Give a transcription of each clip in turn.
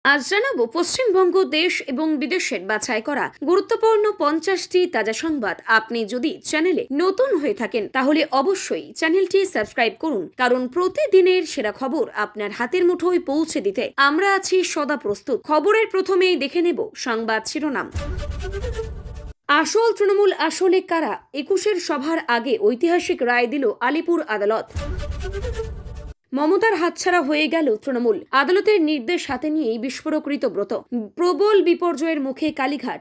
আজ জানাবো পশ্চিমবঙ্গ দেশ এবং বিদেশের বাছাই করা গুরুত্বপূর্ণ 50টি তাজা সংবাদ। আপনি যদি চ্যানেলে নতুন হয়ে থাকেন তাহলে অবশ্যই চ্যানেলটি সাবস্ক্রাইব করুন, কারণ প্রতিদিনের সেরা খবর আপনার হাতের মুঠোয় পৌঁছে দিতে আমরা আছি সদা প্রস্তুত। খবরের প্রথমেই দেখে নেব সংবাদ শিরোনাম। আসল তৃণমূল আসলে কারা? 21-এর সভার আগে ঐতিহাসিক রায় দিল আলিপুর আদালত। মমতার হাতছাড়া হয়ে গেল তৃণমূল, আদালতের নির্দেশ হাতে নিয়েই বিস্ফোরক ঋতব্রত। প্রবল বিপর্যয়ের মুখে কালীঘাট।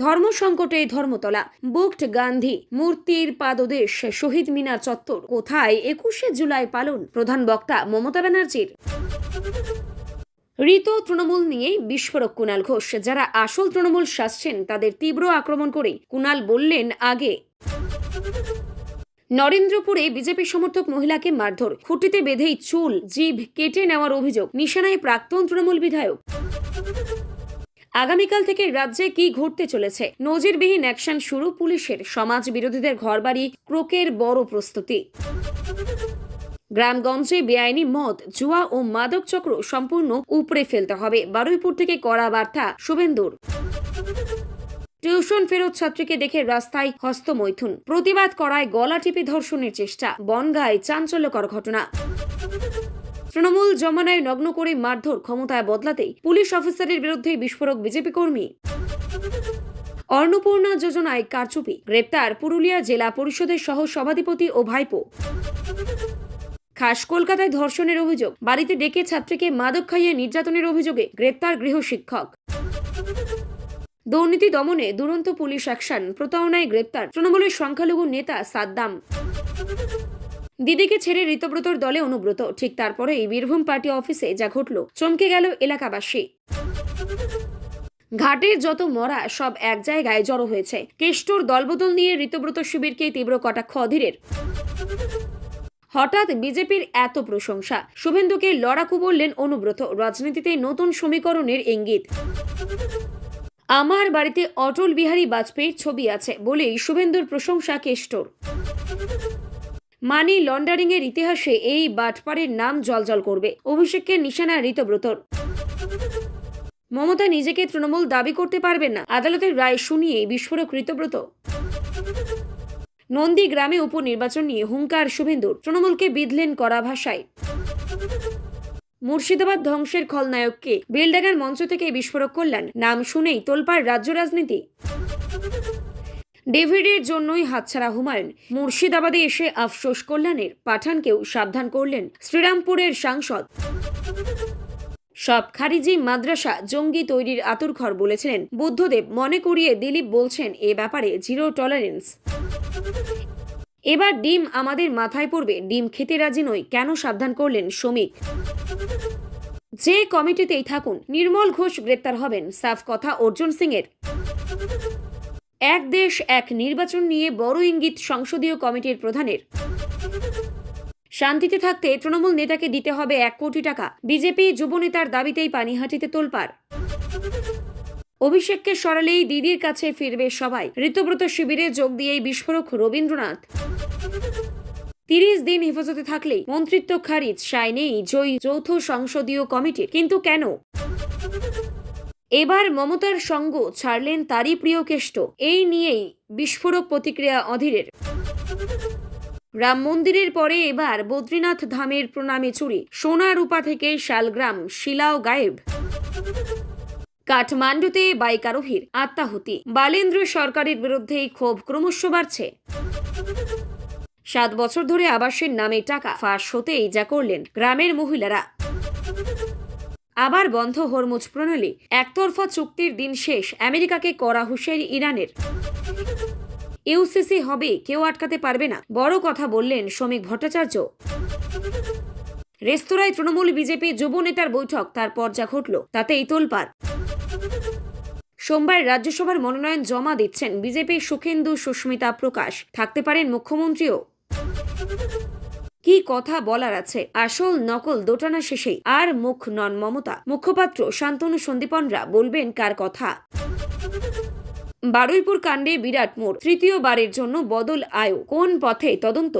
ধর্ম সংকটে ধর্মতলা, বুকড গান্ধী মূর্তির পাদদেশ শহীদ মিনার চত্বর। কোথায় 21শে জুলাই পালন? প্রধান বক্তা মমতা ব্যানার্জির। ঋত তৃণমূল নিয়ে বিস্ফোরক কুণাল ঘোষ। যারা আসল তৃণমূল শাসছেন তাদের তীব্র আক্রমণ করে কুণাল বললেন, আগে নরেন্দ্রপুরে বিজেপি সমর্থক মহিলাকে মারধর, খুঁটিতে বেঁধেই চুল জিভ কেটে নেওয়ার অভিযোগ, নিশানায় প্রাক্তন তৃণমূল বিধায়ক। আগামীকাল থেকে রাজ্যে কি ঘটতে চলেছে? নজিরবিহীন অ্যাকশন শুরু পুলিশের, সমাজ বিরোধীদের ঘরবাড়ি ক্রোকের বড় প্রস্তুতি। গ্রামগঞ্জে বেআইনি মদ, জুয়া ও মাদক চক্র সম্পূর্ণ উপড়ে ফেলতে হবে, বারুইপুর থেকে কড়া বার্তা শুভেন্দুর। টিউশন ফেরত ছাত্রীকে দেখে রাস্তায় হস্তমৈথুন, প্রতিবাদ করায় গলা টিপে ধর্ষণের চেষ্টা, বনগাঁয় চাঞ্চল্যকর ঘটনা। তৃণমূল জমানায় নগ্ন করে মারধর, ক্ষমতায় বদলাতেই পুলিশ অফিসারের বিরুদ্ধে বিস্ফোরক বিজেপি কর্মী। অন্নপূর্ণা যোজনায় কারচুপি, গ্রেপ্তার পুরুলিয়া জেলা পরিষদের সহ সভাধিপতি ও ভাইপো। খাস কলকাতায় ধর্ষণের অভিযোগ, বাড়িতে ডেকে ছাত্রীকে মাদক খাইয়ে নির্যাতনের অভিযোগে গ্রেপ্তার গৃহশিক্ষক। দুর্নীতি দমনে দুরন্ত পুলিশ অ্যাকশন, প্রতারণায় গ্রেপ্তার তৃণমূলের সংখ্যালঘু নেতা সাদ্দাম। দিদিকে ছেড়ে ঋতব্রতর দলে অনুব্রত, ঠিক তারপরেই বীরভূম পার্টি অফিসে যা ঘটল চমকে গেল এলাকাবাসী। ঘাটের যত মরা সব এক জায়গায় জড়ো হয়েছে। কেষ্টর দলবদল নিয়ে ঋতব্রত শিবিরকে তীব্র কটাক্ষ অধীরের। হঠাৎ বিজেপির এত প্রশংসা, শুভেন্দুকে লড়াকু বললেন অনুব্রত, রাজনীতিতে নতুন সমীকরণের ইঙ্গিত। আমার বাড়িতে অটল বিহারী বাজপেয়ীর ছবি আছে বলেই শুভেন্দুর প্রশংসা কেষ্টর। মানি লন্ডারিং এর ইতিহাসে এই বাটপাড়ের নাম জলজল করবে, অভিষেককে নিশানা ঋতব্রতর। মমতা নিজেকে তৃণমূল দাবি করতে পারবেন না, আদালতের রায় শুনিয়ে বিস্ফোরক ঋতব্রত। নন্দীগ্রামে উপনির্বাচন নিয়ে হুঙ্কার শুভেন্দুর, তৃণমূলকে বিধলেন কড়া ভাষায়। মুর্শিদাবাদ ধ্বংসের খলনায়ককে বেলডাঙ্গার মঞ্চ থেকে বিস্ফোরক করলেন, নাম শুনেই তোলপাড় রাজ্য রাজনীতি। ডেভিডের জন্যই হাতছাড়া হুমায়ুন, মুর্শিদাবাদে এসে আফসোস কল্যাণের, পাঠানকেও সাবধান করলেন শ্রীরামপুরের সাংসদ। সব খারিজি মাদ্রাসা জঙ্গি তৈরির আতুরঘর বলেছিলেন বুদ্ধদেব, মনে করিয়ে দিলীপ বলছেন এ ব্যাপারে জিরো টলারেন্স। এবার ডিম আমাদের মাথায় পড়বে, ডিম খেতে রাজি নই, কেন সাবধান করলেন শ্রমিক। যে কমিটিতেই থাকুন নির্মল ঘোষ গ্রেপ্তার হবেন, সাফ কথা অর্জুন সিং এর। এক দেশ এক নির্বাচন নিয়ে বড় ইঙ্গিত সংসদীয় কমিটির প্রধানের। শান্তিতে থাকতে তৃণমূল নেতাকে দিতে হবে 1 কোটি টাকা, বিজেপি যুবনেতার দাবিতেই পানিহাটিতে তোলপাড়। অভিষেককে সরালেই দিদির কাছে ফিরবে সবাই, ঋতব্রত শিবিরে যোগ দিয়েই বিস্ফোরক রবীন্দ্রনাথ। 30 দিন হেফাজতে থাকলেই মন্ত্রিত্ব খারিজ, সায় নেই যৌথ সংসদীয় কমিটির, কিন্তু কেন? এবার মমতার সঙ্গ ছাড়লেন তারই প্রিয় কেষ্ট, এই নিয়েই বিস্ফোরক প্রতিক্রিয়া অধীরের। রাম মন্দিরের পরে এবার বদ্রীনাথ ধামের প্রণামী চুরি, সোনা রূপা থেকে শালগ্রাম শিলাও গায়েব। কাঠমান্ডুতে বাইক আরোহীর আত্মাহুতি, বালেন্দ্র সরকারের বিরুদ্ধে ক্ষোভ ক্রমশ বাড়ছে। 7 বছর ধরে আবাসের নামে টাকা ফাঁস হতেই যা করলেন গ্রামের মহিলারা। আবার বন্ধ হরমুজ প্রণালী, একতরফা চুক্তির দিন শেষ, আমেরিকাকে কড়া হুঁশিয়ারি ইরানের। ইউসিসি হবে, কেউ আটকাতে পারবে না, বড় কথা বললেন শ্রমিক ভট্টাচার্য। রেস্তোরাঁয় তৃণমূল বিজেপি যুব নেতার বৈঠক, তারপর যা ঘটল তাতেই তোলপাড়। সোমবার রাজ্যসভার মনোনয়ন জমা দিচ্ছেন বিজেপির সুখেন্দু সুস্মিতা প্রকাশ, থাকতে পারেন মুখ্যমন্ত্রীও। কি কথা বলার আছে, আসল নকল দোটানা শেষেই আর মুখ নন মমতা, মুখপাত্র শান্তনু সন্দীপনরা বলবেন কার কথা। বারুইপুর কাণ্ডে বিরাট মোড়, তৃতীয়বারের জন্য বদল আয়ো, কোন পথে তদন্ত।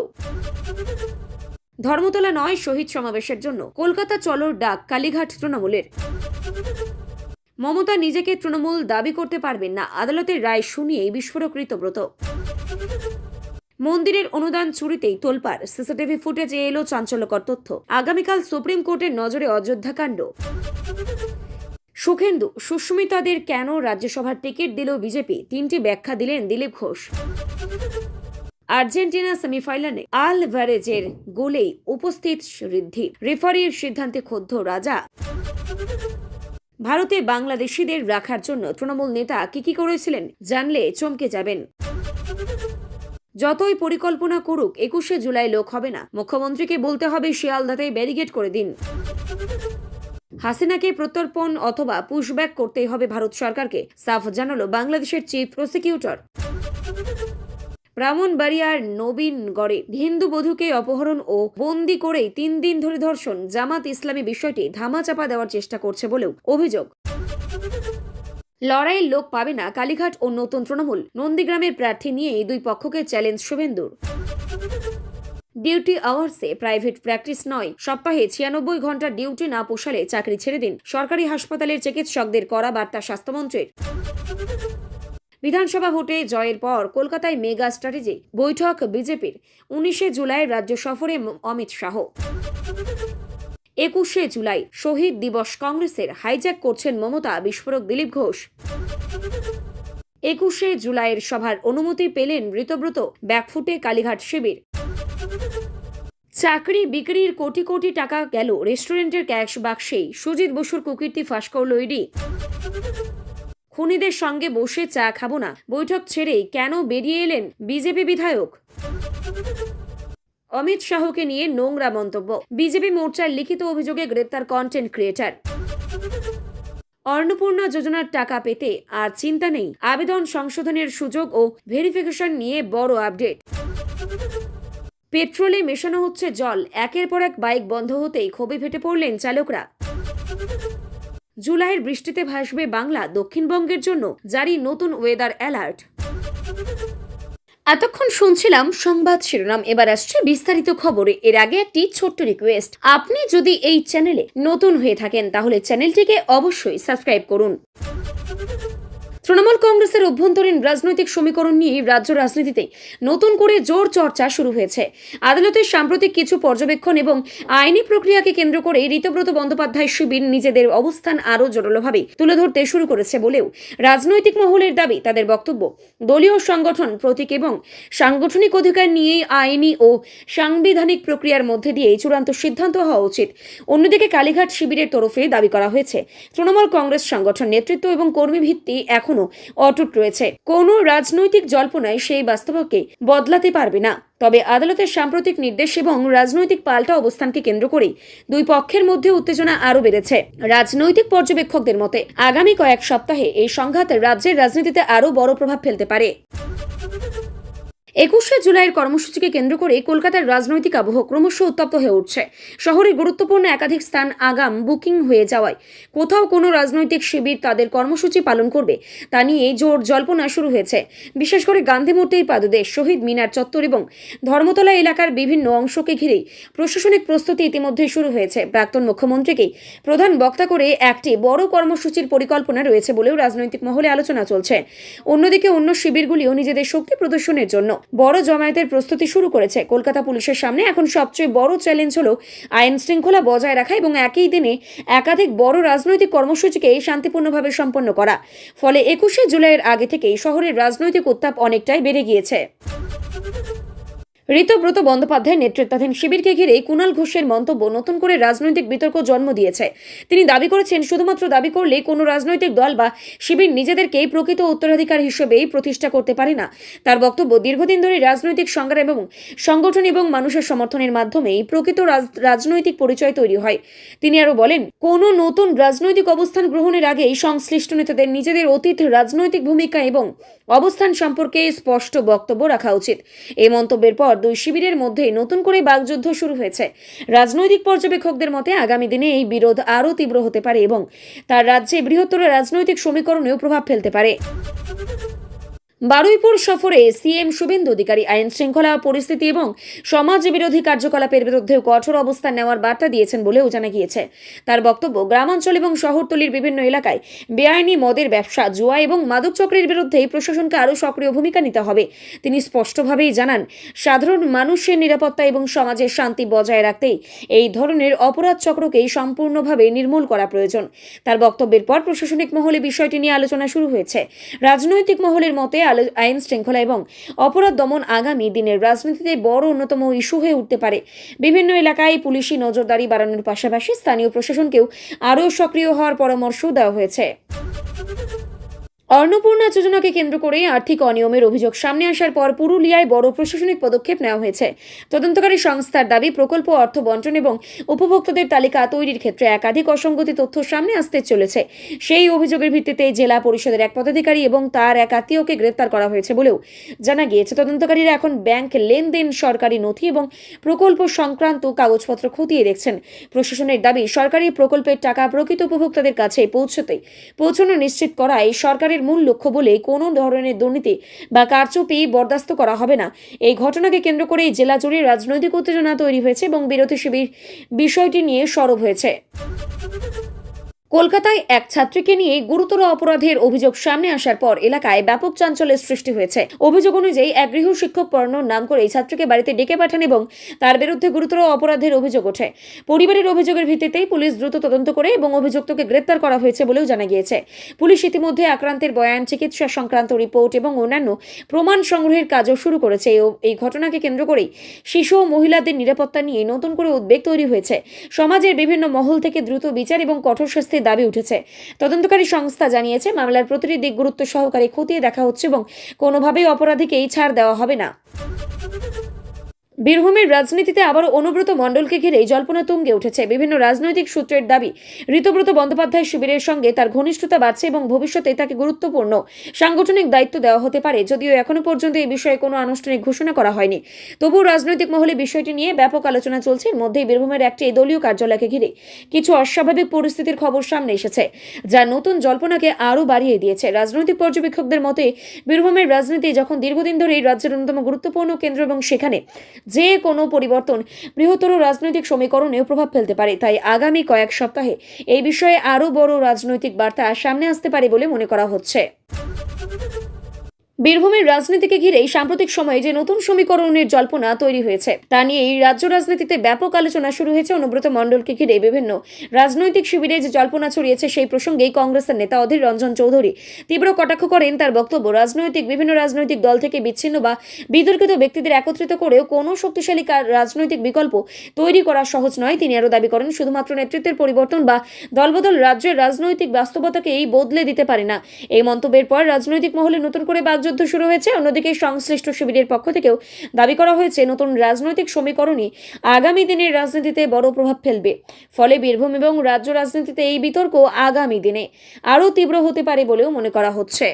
ধর্মতলা নয় শহীদ সমাবেশের জন্য কলকাতা চলোর ডাক কালীঘাট তৃণমূলের। মমতা নিজেকে তৃণমূল দাবি করতে পারবেন না, আদালতের রায় শুনিয়েই বিস্ফোরক ঋতব্রত। মন্দিরের অনুদান চুরিতেই তোলপাড়, সিসিটিভি ফুটেজে এলো চাঞ্চল্যকর তথ্য। আগামীকাল সুপ্রিম কোর্টের নজরে অযোধ্যা কাণ্ড। সুখেন্দু সুস্মিতাদের কেন রাজ্যসভার টিকিট দিল বিজেপি, 3টি ব্যাখ্যা দিলেন দিলীপ ঘোষ। আর্জেন্টিনা সেমিফাইনালে আলভারেজের গোলেই উপস্থিত ঋদ্ধি, রেফারির সিদ্ধান্তে ক্ষুব্ধ রাজা। ভারতে বাংলাদেশিদের রাখার জন্য তৃণমূল নেতা কি করেছিলেন জানলে চমকে যাবেন। যতই পরিকল্পনা করুক 21শে জুলাই লোক হবে না, মুখ্যমন্ত্রীকে বলতে হবে শিয়ালদাতে ব্যারিকেড করে দিন। হাসিনাকে প্রত্যর্পণ অথবা পুশব্যাক করতেই হবে ভারত সরকারকে, সাফ জানালো বাংলাদেশের চিফ প্রসিকিউটর। ব্রাহ্মণবাড়িয়ার নবীনগড়ে হিন্দু বধূকে অপহরণ ও বন্দি করেই 3 দিন ধরে ধর্ষণ, জামাত ইসলামী বিষয়টি ধামাচাপা দেওয়ার চেষ্টা করছে বলেও অভিযোগ। লড়াইয়ের লোক পাবে না কালীঘাট ও নতুন তৃণমূল, নন্দীগ্রামের প্রার্থী নিয়ে দুই পক্ষকে চ্যালেঞ্জ শুভেন্দুর। ডিউটি আওয়ার্সে প্রাইভেট প্র্যাকটিস নয়, সপ্তাহে 96 ঘন্টা ডিউটি না পোষালে চাকরি ছেড়ে দিন, সরকারি হাসপাতালের চিকিৎসকদের করা বার্তা স্বাস্থ্যমন্ত্রীর। বিধানসভা ভোটে জয়ের পর কলকাতায় মেগা স্ট্র্যাটেজি বৈঠক বিজেপির, 19শে জুলাই রাজ্য সফরে অমিত শাহ। 21শে জুলাই শহীদ দিবস কংগ্রেসের হাইজ্যাক করছেন মমতা, বিস্ফোরক দিলীপ ঘোষ। 21শে জুলাইয়ের সভার অনুমতি পেলেন ঋতব্রত, ব্যাকফুটে কালীঘাট শিবির। চাকরি বিক্রির কোটি কোটি টাকা গেল রেস্টুরেন্টের ক্যাশ বাক্সেই, সুজিত বসুর কুকীর্তি ফাঁস করল ইডি। খুনিদের সঙ্গে বসে চা খাবো না, বৈঠক ছেড়েই কেন বেরিয়ে এলেন বিজেপি বিধায়ক। অমিত শাহকে নিয়ে নোংরা মন্তব্য, বিজেপি মোর্চার লিখিত অভিযোগে গ্রেপ্তার কন্টেন্ট ক্রিয়েটর। অন্নপূর্ণা যোজনার টাকা পেতে আর চিন্তা নেই, আবেদন সংশোধনের সুযোগ ও ভেরিফিকেশন নিয়ে বড় আপডেট। পেট্রোলে মেশানো হচ্ছে জল, একের পর এক বাইক বন্ধ হতেই ক্ষোভে ফেটে পড়লেন চালকরা। জুলাইয়ের বৃষ্টিতে ভাসবে বাংলা, দক্ষিণবঙ্গের জন্য জারি নতুন ওয়েদার অ্যালার্ট। এতক্ষণ শুনছিলাম সংবাদ শিরোনাম, এবার আসছে বিস্তারিত খবরে। এর আগে একটি ছোট্ট রিকোয়েস্ট, আপনি যদি এই চ্যানেলে নতুন হয়ে থাকেন তাহলে চ্যানেলটিকে অবশ্যই সাবস্ক্রাইব করুন। তৃণমূল কংগ্রেসের অভ্যন্তরীণ রাজনৈতিক সমীকরণ নিয়ে রাজ্য রাজনীতিতে নতুন করে জোর চর্চা শুরু হয়েছে। আদালতের সাম্প্রতিক কিছু পর্যবেক্ষণ এবং আইনি প্রক্রিয়াকে কেন্দ্র করে ঋতব্রত বন্দ্যোপাধ্যায় শিবির নিজেদের অবস্থান আরও জোরালোভাবে তুলে ধরতে শুরু করেছে বলেও রাজনৈতিক মহলের দাবি। তাদের বক্তব্য, দলীয় সংগঠন, প্রতীক এবং সাংগঠনিক অধিকার নিয়েই আইনি ও সাংবিধানিক প্রক্রিয়ার মধ্যে দিয়ে চূড়ান্ত সিদ্ধান্ত হওয়া উচিত। অন্যদিকে কালীঘাট শিবিরের তরফে দাবি করা হয়েছে, তৃণমূল কংগ্রেস সংগঠন নেতৃত্ব এবং কর্মী ভিত্তি এখন অটুট রয়েছে, কোনো রাজনৈতিক জল্পনায় সেই বাস্তবকে বদলাতে পারবে না। তবে আদালতের সাম্প্রতিক নির্দেশ এবং রাজনৈতিক পাল্টা অবস্থানকে কেন্দ্র করে দুই পক্ষের মধ্যে উত্তেজনা আরও বেড়েছে। রাজনৈতিক পর্যবেক্ষকদের মতে আগামী কয়েক সপ্তাহে এই সংঘাত রাজ্যের রাজনীতিতে আরও বড় প্রভাব ফেলতে পারে। 21শে জুলাইয়ের কর্মসূচিকে কেন্দ্র করে কলকাতার রাজনৈতিক আবহ ক্রমশ উত্তপ্ত হয়ে উঠছে। শহরে গুরুত্বপূর্ণ একাধিক স্থান আগাম বুকিং হয়ে যাওয়ায় কোথাও কোনো রাজনৈতিক শিবির তাদের কর্মসূচি পালন করবে তা নিয়ে জোর জল্পনা শুরু হয়েছে। বিশেষ করে গান্ধী মূর্তির পাদদেশ, শহীদ মিনার চত্বর এবং ধর্মতলা এলাকার বিভিন্ন অংশকে ঘিরেই প্রশাসনিক প্রস্তুতি ইতিমধ্যে শুরু হয়েছে। প্রাক্তন মুখ্যমন্ত্রীকেই প্রধান বক্তা করে একটি বড় কর্মসূচির পরিকল্পনা রয়েছে বলেও রাজনৈতিক মহলে আলোচনা চলছে। অন্যদিকে অন্য শিবিরগুলিও নিজেদের শক্তি প্রদর্শনের জন্য বড় জমায়েতের প্রস্তুতি শুরু করেছে। কলকাতা পুলিশের সামনে এখন সবচেয়ে বড় চ্যালেঞ্জ হলো আইন শৃঙ্খলা বজায় রাখা এবং একই দিনে একাধিক বড় রাজনৈতিক কর্মসূচিকে শান্তিপূর্ণভাবে সম্পন্ন করা। ফলে 21শে জুলাইয়ের আগে থেকেই শহরের রাজনৈতিক উত্তাপ অনেকটাই বেড়ে গিয়েছে। ঋতব্রত বন্দ্যোপাধ্যায়ের নেতৃত্বাধীন শিবিরকে ঘিরে কুণাল ঘোষের মন্তব্য নতুন করে রাজনৈতিক বিতর্ক জন্ম দিয়েছে। তিনি দাবি করেছেন, শুধুমাত্র দাবি করলে কোনো রাজনৈতিক দল বা শিবির নিজেদেরকেই প্রকৃত উত্তরাধিকার হিসেবেই প্রতিষ্ঠা করতে পারে না। তার বক্তব্য, দীর্ঘদিন ধরে রাজনৈতিক সংগ্রাম এবং সংগঠন এবং মানুষের সমর্থনের মাধ্যমেই প্রকৃত রাজনৈতিক পরিচয় তৈরি হয়। তিনি আরও বলেন, কোনো নতুন রাজনৈতিক অবস্থান গ্রহণের আগেই সংশ্লিষ্ট নেতাদের নিজেদের অতীত রাজনৈতিক ভূমিকা এবং অবস্থান সম্পর্কে স্পষ্ট বক্তব্য রাখা উচিত। এই মন্তব্যের পর দুই শিবিরের মধ্যে নতুন করে বাগযুদ্ধ শুরু হয়েছে। রাজনৈতিক পর্যবেক্ষকদের মতে আগামী দিনে এই বিরোধ আরও তীব্র হতে পারে এবং তার রাজ্যে বৃহত্তর রাজনৈতিক সমীকরণেও প্রভাব ফেলতে পারে। বারুইপুর সফরে সিএম শুভেন্দু অধিকারী আইন শৃঙ্খলা পরিস্থিতি এবং সমাজ বিরোধী কার্যকলাপের বিরুদ্ধে কঠোর অবস্থান নেওয়ার বার্তা দিয়েছেন বলেও জানা গিয়েছে। তার বক্তব্য, গ্রামাঞ্চল এবং শহরতলির বিভিন্ন এলাকায় বেআইনি মদের ব্যবসা, জুয়া এবং মাদক চক্রের বিরুদ্ধে প্রশাসনকে আরও সক্রিয় ভূমিকা নিতে হবে। তিনি স্পষ্টভাবেই জানান, সাধারণ মানুষের নিরাপত্তা এবং সমাজের শান্তি বজায় রাখতেই এই ধরনের অপরাধ চক্রকেই সম্পূর্ণভাবে নির্মূল করা প্রয়োজন। তার বক্তব্যের পর প্রশাসনিক মহলে বিষয়টি নিয়ে আলোচনা শুরু হয়েছে। রাজনৈতিক মহলের মতে আইন শৃঙ্খলা এবং অপরাধ দমন আগামী দিনের রাজনীতিতে বড় অন্যতম ইস্যু হয়ে উঠতে পারে। বিভিন্ন এলাকায় পুলিশি নজরদারি বাড়ানোর পাশাপাশি স্থানীয় প্রশাসনকেও আরও সক্রিয় হওয়ার পরামর্শ দেওয়া হয়েছে। অন্নপূর্ণা যোজনাকে কেন্দ্র করে আর্থিক অনিয়মের অভিযোগ সামনে আসার পর পুরুলিয়ায় বড় প্রশাসনিক পদক্ষেপ নেওয়া হয়েছে। তদন্তকারী সংস্থার দাবি, প্রকল্প অর্থ বন্টন এবং উপভোক্তাদের তালিকা তৈরির ক্ষেত্রে একাধিক অসঙ্গতি তথ্য সামনে আসতে চলেছে। সেই অভিযোগের ভিত্তিতে জেলা পরিষদের এক পদাধিকারী এবং তার এক আত্মীয়কে গ্রেপ্তার করা হয়েছে বলেও জানা গিয়েছে। তদন্তকারীরা এখন ব্যাংক লেনদেন, সরকারি নথি এবং প্রকল্প সংক্রান্ত কাগজপত্র খতিয়ে দেখছেন। প্রশাসনের দাবি, সরকারি প্রকল্পের টাকা প্রকৃত উপভোক্তাদের কাছে পৌঁছানো নিশ্চিত করাই সরকারের মূল লক্ষ্য বলে কোনো ধরনের দুর্নীতি বা কারচুপি বরদাস্ত করা হবে না। এই ঘটনাকে কেন্দ্র করে জেলা জুড়ে রাজনৈতিক উত্তেজনা তৈরি হয়েছে এবং বিরোধী শিবির বিষয়টি নিয়ে সরব হয়েছে। কলকাতায় এক ছাত্রীকে নিয়ে গুরুতর অপরাধের অভিযোগ সামনে আসার পর এলাকায় ব্যাপক চাঞ্চল্যের সৃষ্টি হয়েছে। অভিযোগ অনুযায়ী এক গৃহ শিক্ষক পড়ানোর নাম করে এই ছাত্রীকে বাড়িতে ডেকে পাঠান এবং তার বিরুদ্ধে গুরুতর অপরাধের অভিযোগ ওঠে। পরিবারের অভিযোগের ভিত্তিতেই পুলিশ দ্রুত তদন্ত করে এবং অভিযুক্তকে গ্রেপ্তার করা হয়েছে বলেও জানা গিয়েছে। পুলিশ ইতিমধ্যে আক্রান্তের বয়ান, চিকিৎসা সংক্রান্ত রিপোর্ট এবং অন্যান্য প্রমাণ সংগ্রহের কাজও শুরু করেছে। এই ঘটনাকে কেন্দ্র করেই শিশু ও মহিলাদের নিরাপত্তা নিয়ে নতুন করে উদ্বেগ তৈরি হয়েছে। সমাজের বিভিন্ন মহল থেকে দ্রুত বিচার এবং কঠোর শাস্তির দাবি উঠেছে। তদন্তকারী সংস্থা জানিয়েছে, মামলার প্রতিটি দিক গুরুত্ব সহকারে খতিয়ে দেখা হচ্ছে এবং কোনোভাবেই অপরাধীকেই ছাড় দেওয়া হবে না। বীরভূমের রাজনীতিতে আবারও অনুব্রত মণ্ডলকে ঘিরে জল্পনা তুঙ্গে উঠেছে। বিভিন্ন রাজনৈতিক সূত্রের দাবি, ঋতব্রত বন্দ্যোপাধ্যায় শিবিরের সঙ্গে তার ঘনিষ্ঠতা বাড়ছে এবং ভবিষ্যতে তাকে গুরুত্বপূর্ণ সাংগঠনিক দায়িত্ব দেওয়া হতে পারে। যদিও এখনো পর্যন্ত এই বিষয়ে কোনো আনুষ্ঠানিক ঘোষণা করা হয়নি, তবুও রাজনৈতিক মহলে বিষয়টি নিয়ে ব্যাপক আলোচনা চলছে। এর মধ্যেই বীরভূমের একটি দলীয় কার্যালয়কে ঘিরে কিছু অস্বাভাবিক পরিস্থিতির খবর সামনে এসেছে, যা নতুন জল্পনাকে আরও বাড়িয়ে দিয়েছে। রাজনৈতিক পর্যবেক্ষকদের মতে, বীরভূমের রাজনীতি যখন দীর্ঘদিন ধরেই রাজ্যের অন্যতম গুরুত্বপূর্ণ কেন্দ্র এবং সেখানে যে কোনো পরিবর্তন বৃহত্তর রাজনৈতিক সমীকরণেও প্রভাব ফেলতে পারে। তাই আগামী কয়েক সপ্তাহে এই বিষয়ে আরও বড় রাজনৈতিক বার্তা সামনে আসতে পারে বলে মনে করা হচ্ছে। বীরভূমের রাজনীতিকে ঘিরেই সাম্প্রতিক সময়ে যে নতুন সমীকরণের জল্পনা তৈরি হয়েছে তা নিয়েই রাজ্য রাজনীতিতে ব্যাপক আলোচনা শুরু হয়েছে। অনুব্রত মণ্ডলকে ঘিরে বিভিন্ন রাজনৈতিক শিবিরে যে জল্পনা ছড়িয়েছে, সেই প্রসঙ্গেই কংগ্রেসের নেতা অধীর রঞ্জন চৌধুরী তীব্র কটাক্ষ করেন। তার বক্তব্য, বিভিন্ন রাজনৈতিক দল থেকে বিচ্ছিন্ন বা বিতর্কিত ব্যক্তিদের একত্রিত করেও কোনো শক্তিশালী রাজনৈতিক বিকল্প তৈরি করা সহজ নয়। তিনি আরও দাবি করেন, শুধুমাত্র নেতৃত্বের পরিবর্তন বা দলবদল রাজ্যের রাজনৈতিক বাস্তবতাকেই বদলে দিতে পারে না। এই মন্তব্যের পর রাজনৈতিক মহলে নতুন করে যুদ্ধ শুরু হয়েছে। অন্যদিকে সংশ্লিষ্ট শিবিরের পক্ষ থেকেও দাবি করা হয়েছে, নতুন রাজনৈতিক সমীকরণই আগামী দিনের রাজনীতিতে বড় প্রভাব ফেলবে। ফলে বীরভূম এবং রাজ্য রাজনীতিতে এই বিতর্ক আগামী দিনে আরও তীব্র হতে পারে বলেও মনে করা হচ্ছে।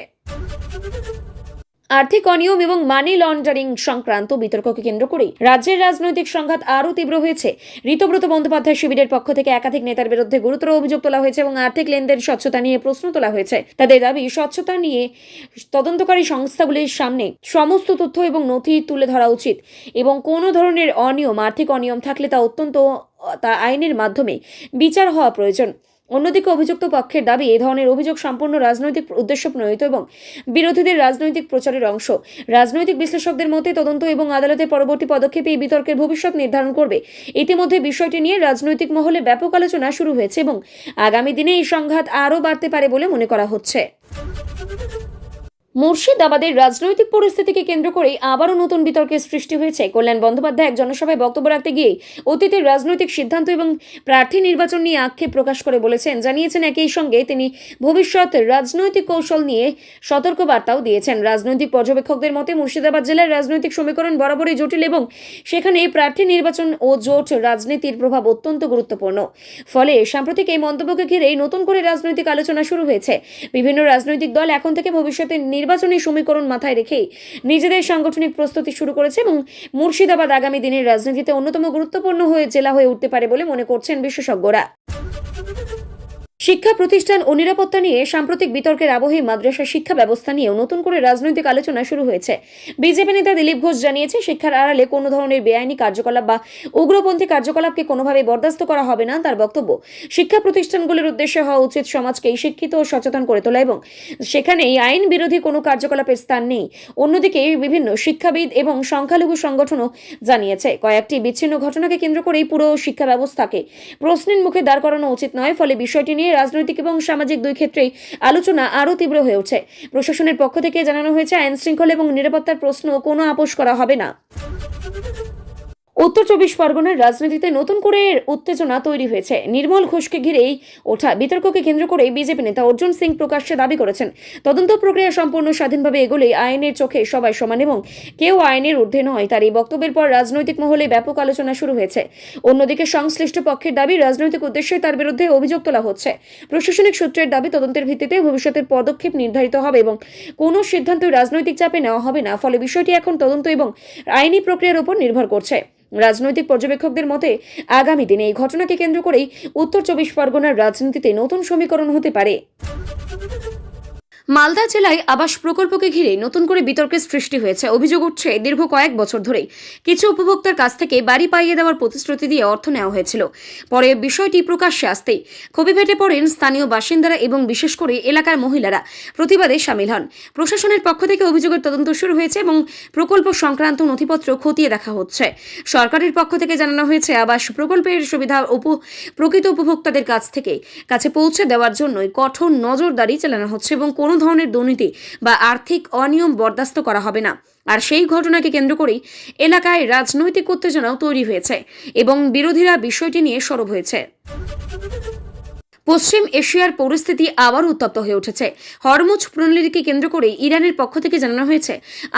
আর্থিক অনিয়ম এবং মানি লন্ডারিং সংক্রান্ত বিতর্ককে কেন্দ্র করে রাজ্যের রাজনৈতিক সংঘাত আরও তীব্র হয়েছে। ঋতব্রত বন্দ্যোপাধ্যায় শিবিরের পক্ষ থেকে একাধিক নেতার বিরুদ্ধে গুরুতর অভিযোগ তোলা হয়েছে এবং আর্থিক লেনদেন স্বচ্ছতা নিয়ে প্রশ্ন তোলা হয়েছে। তাদের দাবি, স্বচ্ছতা নিয়ে তদন্তকারী সংস্থাগুলির সামনে সমস্ত তথ্য এবং নথি তুলে ধরা উচিত এবং কোনো ধরনের আর্থিক অনিয়ম থাকলে তা আইনের মাধ্যমে বিচার হওয়া প্রয়োজন। অন্যদিকে অভিযুক্ত পক্ষের দাবি, এই ধরনের অভিযোগ সম্পূর্ণ রাজনৈতিক উদ্দেশ্য প্রণোদিত এবং বিরোধীদের রাজনৈতিক প্রচারের অংশ। রাজনৈতিক বিশ্লেষকদের মতে, তদন্ত এবং আদালতের পরবর্তী পদক্ষেপে এই বিতর্কের ভবিষ্যৎ নির্ধারণ করবে। ইতিমধ্যে বিষয়টি নিয়ে রাজনৈতিক মহলে ব্যাপক আলোচনা শুরু হয়েছে এবং আগামী দিনে এই সংঘাত আরও বাড়তে পারে বলে মনে করা হচ্ছে। মুর্শিদাবাদের রাজনৈতিক পরিস্থিতিকে কেন্দ্র করে আবারও নতুন বিতর্কের সৃষ্টি হয়েছে। কল্যাণ বন্দ্যোপাধ্যায় এক জনসভায় বক্তব্য রাখতে গিয়ে অতীতের রাজনৈতিক সিদ্ধান্ত এবং প্রার্থী নির্বাচন নিয়ে আক্ষেপ প্রকাশ করে জানিয়েছেন একই সঙ্গে তিনি ভবিষ্যৎ রাজনৈতিক কৌশল নিয়ে সতর্কবার্তাও দিয়েছেন। রাজনৈতিক পর্যবেক্ষকদের মতে, মুর্শিদাবাদ জেলার রাজনৈতিক সমীকরণ বরাবরই জটিল এবং সেখানে প্রার্থী নির্বাচন ও জোট রাজনীতির প্রভাব অত্যন্ত গুরুত্বপূর্ণ। ফলে সাম্প্রতিক এই মন্তব্যকে ঘিরেই নতুন করে রাজনৈতিক আলোচনা শুরু হয়েছে। বিভিন্ন রাজনৈতিক দল এখন থেকে ভবিষ্যতে নির্বাচনী সমীকরণ মাথায় রেখেই নিজেদের সাংগঠনিক প্রস্তুতি শুরু করেছে এবং মুর্শিদাবাদ আগামী দিনের রাজনীতিতে অন্যতম গুরুত্বপূর্ণ জেলা হয়ে উঠতে পারে বলে মনে করছেন বিশেষজ্ঞরা। শিক্ষা প্রতিষ্ঠান ও নিরাপত্তা নিয়ে সাম্প্রতিক বিতর্কের আবহে মাদ্রাসা শিক্ষা ব্যবস্থা নিয়েও নতুন করে রাজনৈতিক আলোচনা শুরু হয়েছে। বিজেপি নেতা দিলীপ ঘোষ জানিয়েছে, শিক্ষার আড়ালে কোনো ধরনের বেআইনি কার্যকলাপ বা উগ্রপন্থী কার্যকলাপকে কোনোভাবে বরদাস্ত করা হবে না। তার বক্তব্য, শিক্ষা প্রতিষ্ঠানগুলির উদ্দেশ্যে হওয়া উচিত সমাজকেই শিক্ষিত ও সচেতন করে তোলা এবং সেখানেই আইন বিরোধী কোনো কার্যকলাপের স্থান নেই। অন্যদিকে বিভিন্ন শিক্ষাবিদ এবং সংখ্যালঘু সংগঠনও জানিয়েছে, কয়েকটি বিচ্ছিন্ন ঘটনাকে কেন্দ্র করেই পুরো শিক্ষা ব্যবস্থাকে প্রশ্নের মুখে দাঁড় করানো উচিত নয়। ফলে বিষয়টি নিয়ে রাজনৈতিক এবং সামাজিক দুই ক্ষেত্রেই আলোচনা আরও তীব্র হয়ে ওঠে। প্রশাসনের পক্ষ থেকে জানানো হয়েছে, আইন শৃঙ্খলা এবং নিরাপত্তার প্রশ্ন কোনো আপোষ করা হবে না। উত্তর চব্বিশ পরগনার রাজনীতিতে নতুন করে উত্তেজনা তৈরি হয়েছে। নির্মল ঘোষকে ঘিরেই ওঠা বিতর্ককে কেন্দ্র করে বিজেপি নেতা অর্জুন সিং প্রকাশ্যে দাবি করেছেন, তদন্ত প্রক্রিয়া সম্পূর্ণ স্বাধীনভাবে এগোলে আইনের চোখে সবাই সমান এবং কেউ আইনের ঊর্ধ্বে নয়। তার এই বক্তব্যের পর রাজনৈতিক মহলে ব্যাপক আলোচনা শুরু হয়েছে। অন্যদিকে সংশ্লিষ্ট পক্ষের দাবি, রাজনৈতিক উদ্দেশ্যে তার বিরুদ্ধে অভিযোগ তোলা হচ্ছে। প্রশাসনিক সূত্রের দাবি, তদন্তের ভিত্তিতে ভবিষ্যতের পদক্ষেপ নির্ধারিত হবে এবং কোনো সিদ্ধান্ত রাজনৈতিক চাপে নেওয়া হবে না। ফলে বিষয়টি এখন তদন্ত এবং আইনি প্রক্রিয়ার উপর নির্ভর করছে। রাজনৈতিক পর্যবেক্ষকদের মতে, আগামী দিনে এই ঘটনাকে কেন্দ্র করেই উত্তর চব্বিশ পরগনার রাজনীতিতে নতুন সমীকরণ হতে পারে। মালদা জেলায় আবাস প্রকল্পকে ঘিরে নতুন করে বিতর্কের সৃষ্টি হয়েছে। অভিযোগ উঠছে, দীর্ঘ কয়েক বছর ধরেই কিছু উপভোক্তার কাছ থেকে বাড়ি পাইয়ে দেওয়ার প্রতিশ্রুতি দিয়ে অর্থ নেওয়া হয়েছিল। পরে বিষয়টি প্রকাশ্যে আসতেই ক্ষোভে ফেটে পড়েন স্থানীয় বাসিন্দারা এবং বিশেষ করে এলাকার মহিলারা প্রতিবাদে সামিল হন। প্রশাসনের পক্ষ থেকে অভিযোগের তদন্ত শুরু হয়েছে এবং প্রকল্প সংক্রান্ত নথিপত্র খতিয়ে দেখা হচ্ছে। সরকারের পক্ষ থেকে জানানো হয়েছে, আবাস প্রকল্পের সুবিধা প্রকৃত উপভোক্তাদের কাছে পৌঁছে দেওয়ার জন্যই কঠোর নজরদারি চালানো হচ্ছে এবং কোনো ধরনের দুর্নীতি বা আর্থিক অনিয়ম বরদাস্ত করা হবে না। আর সেই ঘটনাকে কেন্দ্র করেই এলাকায় রাজনৈতিক উত্তেজনাও তৈরি হয়েছে এবং বিরোধীরা বিষয়টি নিয়ে সরব হয়েছে। পশ্চিম এশিয়ার পরিস্থিতি আবার উত্তপ্ত হয়ে উঠেছে। হরমুজ প্রণালীকে কেন্দ্র করে ইরানের পক্ষ থেকে জানানো হয়েছে,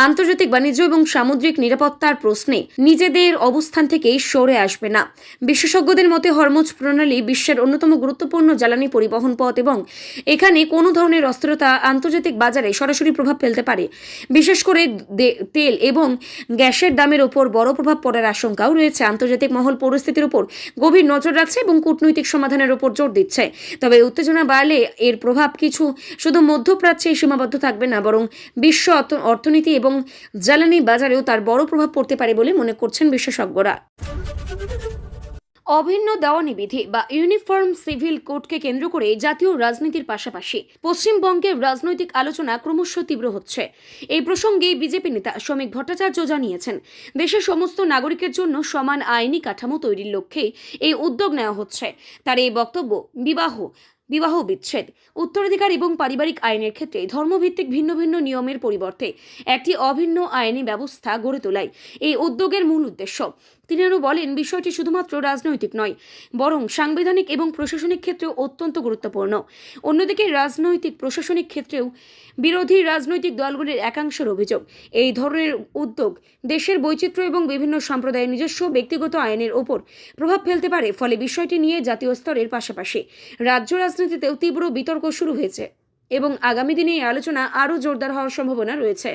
আন্তর্জাতিক বাণিজ্য এবং সামুদ্রিক নিরাপত্তার প্রশ্নে নিজেদের অবস্থান থেকেই সরে আসবে না। বিশেষজ্ঞদের মতে, হরমুজ প্রণালী বিশ্বের অন্যতম গুরুত্বপূর্ণ জ্বালানি পরিবহন পথ এবং এখানে কোনো ধরনের অস্থিরতা আন্তর্জাতিক বাজারে সরাসরি প্রভাব ফেলতে পারে। বিশেষ করে তেল এবং গ্যাসের দামের ওপর বড় প্রভাব পড়ার আশঙ্কাও রয়েছে। আন্তর্জাতিক মহল পরিস্থিতির উপর গভীর নজর রাখছে এবং কূটনৈতিক সমাধানের উপর জোর দিচ্ছে। তবে উত্তেজনা বাড়লে এর প্রভাব শুধু মধ্যপ্রাচ্যে সীমাবদ্ধ থাকবে না, বরং বিশ্ব অর্থনীতি এবং জ্বালানি বাজারেও তার বড় প্রভাব পড়তে পারে বলে মনে করছেন বিশেষজ্ঞরা। অভিন্ন দেওয়ানি বিধি বা ইউনিফর্ম সিভিল কোডকে কেন্দ্র করে জাতীয় রাজনীতির পাশাপাশি পশ্চিমবঙ্গের রাজনৈতিক আলোচনা ক্রমশ তীব্র হচ্ছে। এই প্রসঙ্গে বিজেপি নেতা শ্রমিক ভট্টাচার্য জানিয়েছেন, দেশের সমস্ত নাগরিকের জন্য সমান আইনি কাঠামো তৈরির লক্ষ্যে এই উদ্যোগ নেওয়া হচ্ছে। তার এই বক্তব্য, বিবাহ বিচ্ছেদ, উত্তরাধিকার এবং পারিবারিক আইনের ক্ষেত্রে ধর্মভিত্তিক ভিন্ন ভিন্ন নিয়মের পরিবর্তে একটি অভিন্ন আইনি ব্যবস্থা গড়ে তোলাই এই উদ্যোগের মূল উদ্দেশ্য। তিনি আরও বলেন, বিষয়টি শুধুমাত্র রাজনৈতিক নয়, বরং সাংবিধানিক এবং প্রশাসনিক ক্ষেত্রেও অত্যন্ত গুরুত্বপূর্ণ। অন্যদিকে রাজনৈতিক প্রশাসনিক ক্ষেত্রেও বিরোধী রাজনৈতিক দলগুলির একাংশের অভিযোগ, এই ধরনের উদ্যোগ দেশের বৈচিত্র্য এবং বিভিন্ন সম্প্রদায়ের নিজস্ব ব্যক্তিগত আইনের ওপর প্রভাব ফেলতে পারে। ফলে বিষয়টি নিয়ে জাতীয় স্তরের পাশাপাশি রাজ্য রাজনীতিতেও তীব্র বিতর্ক শুরু হয়েছে এবং আগামী দিনে এই আলোচনা আরও জোরদার হওয়ার সম্ভাবনা রয়েছে।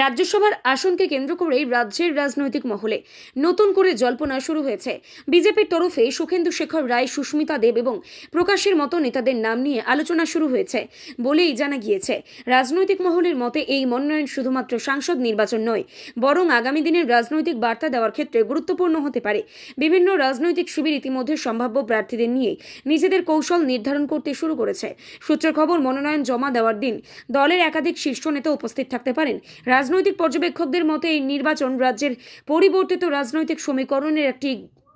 রাজ্যসভার আসনকে কেন্দ্র করেই রাজ্যের রাজনৈতিক মহলে নতুন করে জল্পনা শুরু হয়েছে। বিজেপির তরফে সুখেন্দু শেখর রায়, সুস্মিতা দেব এবং প্রকাশের মতো নেতাদের নাম নিয়ে আলোচনা শুরু হয়েছে বলেই জানা গিয়েছে। রাজনৈতিক মহলের মতে এই মনোনয়ন শুধুমাত্র সাংসদ নির্বাচন নয়, বরং আগামী দিনের রাজনৈতিক বার্তা দেওয়ার ক্ষেত্রে গুরুত্বপূর্ণ হতে পারে। বিভিন্ন রাজনৈতিক শিবির ইতিমধ্যে সম্ভাব্য প্রার্থীদের নিয়ে নিজেদের কৌশল নির্ধারণ করতে শুরু করেছে। সূত্রের খবর, মনোনয়ন জমা দেওয়ার দিন দলের একাধিক শীর্ষ নেতা উপস্থিত থাকতে পারেন। রাজনৈতিক পর্যবেক্ষকদের মতে এই নির্বাচন রাজ্যের পরিবর্তিত রাজনৈতিক সমীকরণের একটি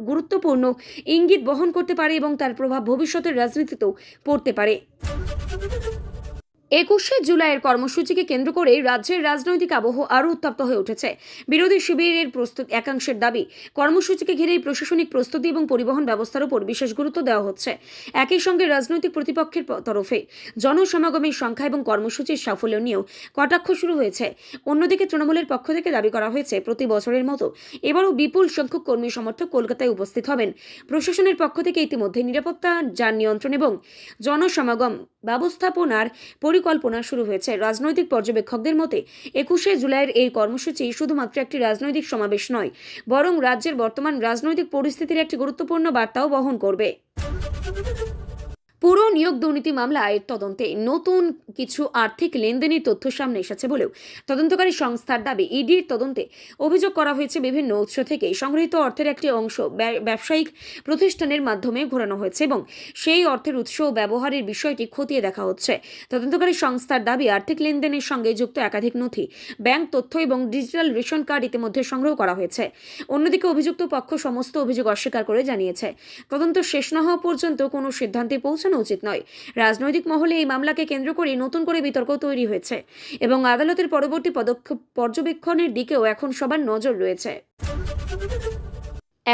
গুরুত্বপূর্ণ ইঙ্গিত বহন করতে পারে এবং তার প্রভাব ভবিষ্যতের রাজনীতিতেও পড়তে পারে। 21শে জুলাইয়ের কর্মসূচিকে কেন্দ্র করে রাজ্যের রাজনৈতিক আবহ আরও উত্তপ্ত হয়ে উঠেছে। বিরোধী শিবিরের একাংশের দাবি, কর্মসূচিকে ঘিরে প্রশাসনিক প্রস্তুতি এবং পরিবহন ব্যবস্থার উপর বিশেষ গুরুত্ব দেওয়া হচ্ছে। একই সঙ্গে রাজনৈতিক প্রতিপক্ষের তরফে জনসমাগমের সংখ্যা এবং কর্মসূচির সাফল্য নিয়েও কটাক্ষ শুরু হয়েছে। অন্যদিকে তৃণমূলের পক্ষ থেকে দাবি করা হয়েছে, প্রতি বছরের মতো এবারও বিপুল সংখ্যক কর্মী সমর্থক কলকাতায় উপস্থিত হবেন। প্রশাসনের পক্ষ থেকে ইতিমধ্যে নিরাপত্তা, যান নিয়ন্ত্রণ এবং জনসমাগম ব্যবস্থাপনার পরিকল্পনা শুরু হয়েছে। রাজনৈতিক পর্যবেক্ষকদের মতে 21শে জুলাইয়ের এই কর্মসূচি শুধুমাত্র একটি রাজনৈতিক সমাবেশ নয়, বরং রাজ্যের বর্তমান রাজনৈতিক পরিস্থিতির একটি গুরুত্বপূর্ণ বার্তাও বহন করবে। পুরো নিয়োগ দুর্নীতি মামলায় তদন্তে নতুন কিছু আর্থিক লেনদেনের তথ্য সামনে এসেছে বলেও তদন্তকারী সংস্থার দাবি। ইডির তদন্তে অভিযোগ করা হয়েছে বিভিন্ন উৎস থেকে সংগৃহীত অর্থের একটি অংশ ব্যবসায়িক প্রতিষ্ঠানের মাধ্যমে ঘোরানো হয়েছে এবং সেই অর্থের উৎস ও ব্যবহারের বিষয়টি খতিয়ে দেখা হচ্ছে। তদন্তকারী সংস্থার দাবি, আর্থিক লেনদেনের সঙ্গে যুক্ত একাধিক নথি, ব্যাংক তথ্য এবং ডিজিটাল রেশন কার্ড ইতিমধ্যে সংগ্রহ করা হয়েছে। অন্যদিকে অভিযুক্ত পক্ষ সমস্ত অভিযোগ অস্বীকার করে জানিয়েছে, তদন্ত শেষ না হওয়া পর্যন্ত কোনো সিদ্ধান্তে পৌঁছানো উচিত নয়। রাজনৈতিক মহলে এই মামলাকে কেন্দ্র করে নতুন করে বিতর্ক তৈরি হয়েছে এবং আদালতের পরবর্তী পদক্ষেপ পর্যবেক্ষণের দিকেও এখন সবার নজর রয়েছে।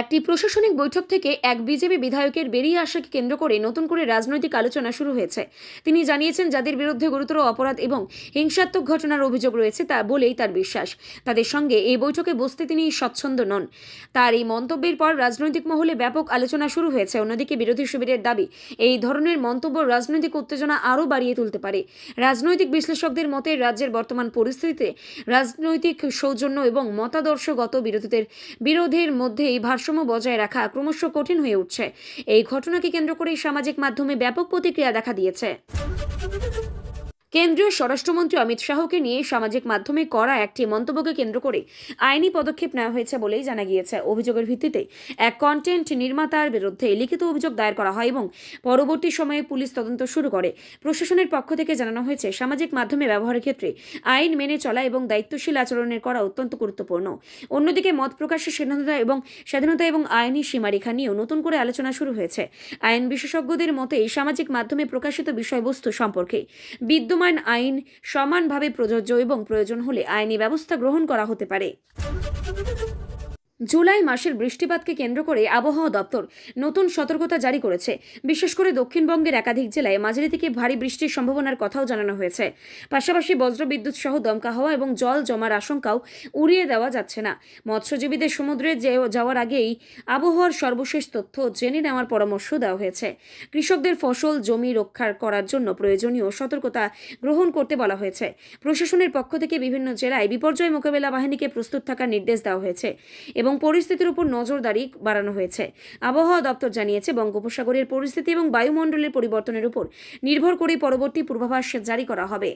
একটি প্রশাসনিক বৈঠক থেকে এক বিজেপি বিধায়কের বেরিয়ে আসাকে কেন্দ্র করে নতুন করে রাজনৈতিক আলোচনা শুরু হয়েছে। তিনি জানিয়েছেন, যাদের বিরুদ্ধে গুরুতর অপরাধ এবং হিংসাত্মক ঘটনার অভিযোগ রয়েছে তা বলেই তার বিশ্বাস, তাদের সঙ্গে এই বৈঠকে বসতে তিনি স্বচ্ছন্দ নন। তার এই মন্তব্যের পর রাজনৈতিক মহলে ব্যাপক আলোচনা শুরু হয়েছে। অন্যদিকে বিরোধী শিবিরের দাবি, এই ধরনের মন্তব্য রাজনৈতিক উত্তেজনা আরও বাড়িয়ে তুলতে পারে। রাজনৈতিক বিশ্লেষকদের মতে রাজ্যের বর্তমান পরিস্থিতিতে রাজনৈতিক সৌজন্য এবং মতাদর্শগত বিরোধের মধ্যে এই ভারসাম্য বজায় রাখা ক্রমশ কঠিন হয়ে উঠছে। এই ঘটনাকে কেন্দ্র করে সামাজিক মাধ্যমে ব্যাপক প্রতিক্রিয়া দেখা দিয়েছে। কেন্দ্রীয় স্বরাষ্ট্রমন্ত্রী অমিত শাহকে নিয়ে সামাজিক মাধ্যমে করা একটি মন্তব্যকে কেন্দ্র করে আইনি পদক্ষেপ নেওয়া হয়েছে বলেই জানা গিয়েছে। অভিযোগের ভিত্তিতে এক কন্টেন্ট নির্মাতার বিরুদ্ধে লিখিত অভিযোগ দায়ের করা হয় এবং পরবর্তী সময়ে পুলিশ তদন্ত শুরু করে। প্রশাসনের পক্ষ থেকে জানানো হয়েছে, সামাজিক মাধ্যমে ব্যবহারের ক্ষেত্রে আইন মেনে চলা এবং দায়িত্বশীল আচরণের করা অত্যন্ত গুরুত্বপূর্ণ। অন্যদিকে মত প্রকাশের স্বাধীনতা এবং আইনি সীমারেখা নিয়েও নতুন করে আলোচনা শুরু হয়েছে। আইন বিশেষজ্ঞদের মতে সামাজিক মাধ্যমে প্রকাশিত বিষয়বস্তু সম্পর্কে বিদ্যমান আইন সমানভাবে প্রযোজ্য এবং প্রয়োজন হলে আইনি ব্যবস্থা গ্রহণ করা হতে পারে। জুলাই মাসের বৃষ্টিপাতকে কেন্দ্র করে আবহাওয়া দপ্তর নতুন সতর্কতা জারি করেছে। বিশেষ করে দক্ষিণবঙ্গের একাধিক জেলায় মাঝারি থেকে ভারী বৃষ্টির সম্ভাবনার কথাও জানানো হয়েছে। পাশাপাশি বজ্রবিদ্যুৎ সহ দমকা হাওয়া এবং জল জমার আশঙ্কাও উড়িয়ে দেওয়া যাচ্ছে না। মৎস্যজীবীদের সমুদ্রে যাওয়ার আগেই আবহাওয়ার সর্বশেষ তথ্য জেনে নেওয়ার পরামর্শ দেওয়া হয়েছে। কৃষকদের ফসল জমি রক্ষা করার জন্য প্রয়োজনীয় সতর্কতা গ্রহণ করতে বলা হয়েছে। প্রশাসনের পক্ষ থেকে বিভিন্ন জেলায় বিপর্যয় মোকাবেলা বাহিনীকে প্রস্তুত থাকার নির্দেশ দেওয়া হয়েছে এবং পরিস্থিতির উপর নজরদারি বাড়ানো হয়েছে। আবহাওয়া দপ্তর জানিয়েছে, বঙ্গোপসাগরের পরিস্থিতি এবং বায়ুমণ্ডলের পরিবর্তনের উপর নির্ভর করে পরবর্তী পূর্বাভাস জারি করা হবে।